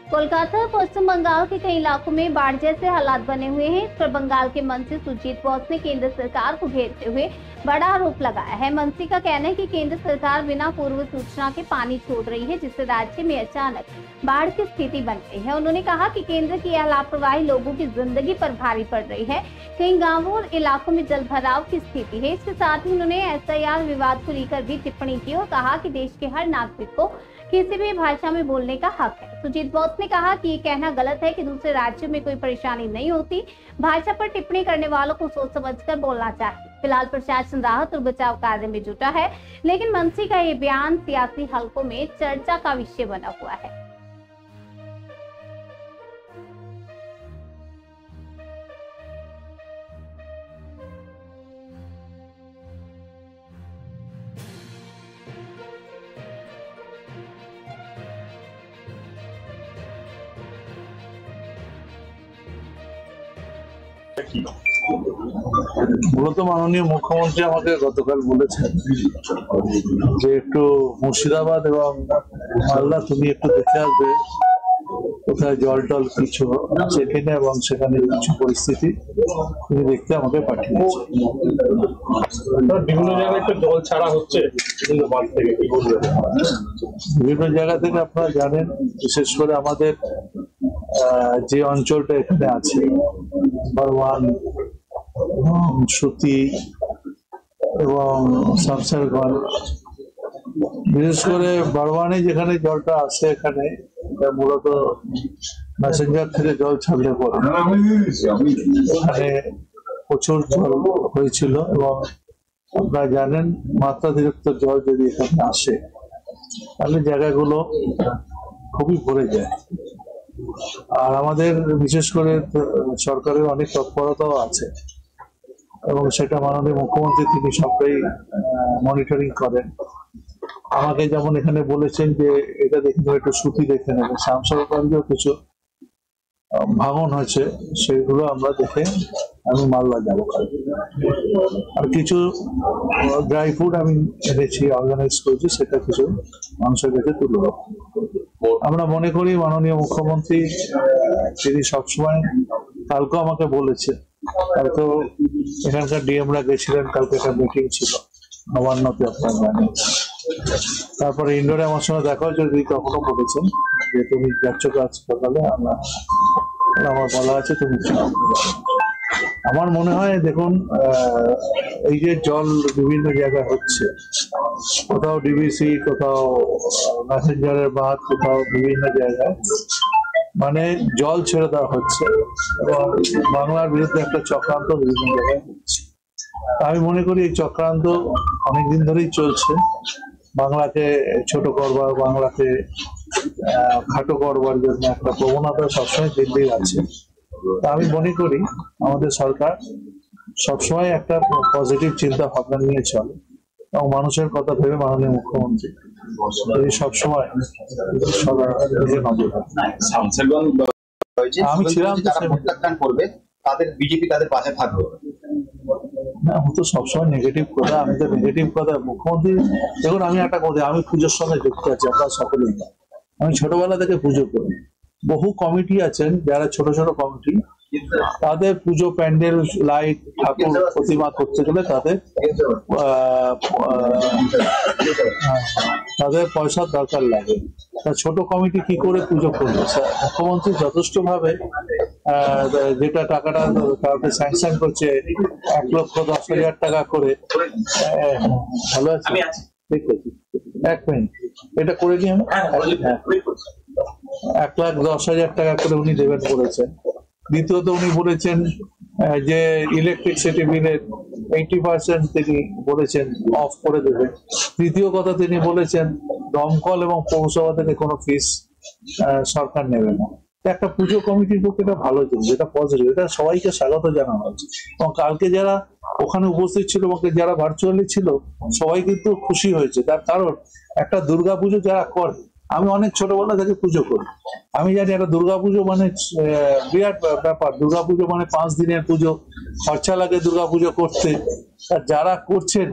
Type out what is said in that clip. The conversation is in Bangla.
कोलकाता और पश्चिम बंगाल के कई इलाकों में बाढ़ जैसे हालात बने हुए हैं। इस पर बंगाल के मंत्री सुजीत बोस ने केंद्र सरकार को घेरते हुए बड़ा आरोप लगाया है। मंत्री का कहना है कि केंद्र सरकार बिना पूर्व सूचना के पानी छोड़ रही है, जिससे राज्य में अचानक बाढ़ की स्थिति बन गई है। उन्होंने कहा कि केंद्र की यह लापरवाही लोगों की जिंदगी पर भारी पड़ रही है। कई गाँवों और इलाकों में जल भराव की स्थिति है। इसके साथ ही उन्होंने SIR विवाद को लेकर भी टिप्पणी की और कहा कि देश के हर नागरिक को किसी भी भाषा में बोलने का हक है। सुजीत बोस ने कहा कि ये कहना गलत है कि दूसरे राज्यों में कोई परेशानी नहीं होती। भाषा पर टिप्पणी करने वालों को सोच समझकर बोलना चाहिए। फिलहाल प्रशासन राहत और बचाव कार्य में जुटा है, लेकिन मंत्री का ये बयान सियासी हलकों में चर्चा का विषय बना हुआ है। মূলত মাননীয় মুখ্যমন্ত্রী আমাকে গতকাল বলেছেন যে একটু মুর্শিদাবাদ এবং মালদা তুমি একটু দেখে আসবে কোথায় জল টল কিছু আছে কিনা এবং সেখানে কিছু পরিস্থিতি তুমি দেখতে আমাকে পাঠিয়েছে। বিভিন্ন জায়গায় তো জল ছাড়া হচ্ছে, বিভিন্ন জায়গা থেকে আপনারা জানেন, বিশেষ করে আমাদের যে অঞ্চলটা এখানে আছে বারওয়ান, সুতি এবং শামশেরগঞ্জ, বিশেষ করে বারওয়ানে যেখানে জলটা আসে এখানে মূলত ম্যাসেঞ্জার থেকে জল ছাড়লে পরে এখানে প্রচুর জল হয়েছিল এবং আপনারা জানেন মাত্রাতিরিক্ত জল যদি এখানে আসে তাহলে জায়গাগুলো খুবই ভরে যায়। আর আমাদের বিশেষ করে সরকারের অনেক তৎপরতাও আছে এবং সেটা মাননীয় মুখ্যমন্ত্রী তিনি সবটাই মনিটরিং করেন। আমাকে যেমন এখানে বলেছেন যে এটা দেখে একটু সুতি দেখে নেবে, শামশেরগঞ্জেও কিছু ভাঙন হয়েছে, সেগুলো আমরা দেখে আমি মালদা যাবো। আর কিছু ড্রাই ফুড আমি এনেছি, অর্গানাইজ করেছি, সেটা কিছু মানুষের কাছে তুলে দেবো। আমরা মনে করি মাননীয় মুখ্যমন্ত্রী তিনি সবসময়, কালকেও আমাকে বলেছে, কালকে এখানকার ডিএমরা গেছিলেন, কালকে একটা মিটিং ছিল নবান্নতে আপনার জানেন। তারপরে ইন্ডোরে আমার সঙ্গে দেখা হয়েছে, যদি কখনো বলেছেন যে তুমি যাচ্ছ কাজ সকালে, আমার বলা আছে তুমি আমার মনে হয় দেখুন এই যে জল বিভিন্ন জায়গায় হচ্ছে, কোথাও ডিবিসি, কোথাও ম্যাসেঞ্জারের বাঁধ, কোথাও বিভিন্ন জায়গায় মানে জল ছেড়ে দেওয়া হচ্ছে এবং বাংলার বিরুদ্ধে একটা চক্রান্ত বিভিন্ন জায়গায় হচ্ছে। আমি মনে করি এই চক্রান্ত অনেকদিন ধরেই চলছে। বাংলাকে ছোট করবার, বাংলাকে খাটো করবার জন্য একটা প্রবণতা সবসময় দিল্লির আছে। তা আমি মনে করি আমাদের সরকার সবসময় একটা পজিটিভ চিন্তা ভাবনা নিয়ে চলে এবং মানুষের কথা ভেবে মাননীয় মুখ্যমন্ত্রী সবসময় আমি ছিলাম করবে তাদের বিজেপি তাদের পাশে থাকবে না, আমি তো সবসময় নেগেটিভ কথা, আমি তো নেগেটিভ কথা মুখ্যমন্ত্রী। দেখুন আমি একটা কথা, আমি পুজোর সঙ্গে যুক্ত আছি, আপনারা সকলেই আমি ছোটবেলা থেকে পুজো করি। বহু কমিটি আছেন যারা ছোট ছোট কমিটি, তাদের পুজো প্যান্ডেল, লাইট, ঠাকুর প্রতিমা করতে গেলে তাদের পয়সার দরকার লাগে। ছোট কমিটি কি করে পুজো করবে? মুখ্যমন্ত্রী যথেষ্ট ভাবে যেটা টাকাটা কাউকে স্যাংশন করছে 1,10,000 টাকা করে, ভালো আছে, ঠিক আছে, এক মিনিট এটা করে নিয়ে 1,10,000 টাকা করে উনি দেবেন বলেছেন। দ্বিতীয়ত উনি বলেছেন যে ইলেকট্রিসিটি বিলের 80% তিনি বলেছেন অফ করে দেবেন। তৃতীয় কথা তিনি বলেছেন দমকল এবং পৌরসভা থেকে কোনো ফিস সরকার নেবে না। একটা পুজো কমিটির পক্ষে এটা ভালো জিনিস, এটা পজিটিভ, এটা সবাইকে স্বাগত জানানো হচ্ছে। এবং কালকে যারা ওখানে উপস্থিত ছিল এবং যারা ভার্চুয়ালি ছিল সবাই কিন্তু খুশি হয়েছে। তার কারণ একটা দুর্গাপুজো যারা করে, আমি অনেক ছোটবেলা থেকে পুজো করি, আমি জানি একটা দুর্গাপুজো মানে বিরাট ব্যাপার। দুর্গাপুজো মানে 5 দিনের পুজো, খরচা লাগে দুর্গাপুজো করতে। আর যারা করছেন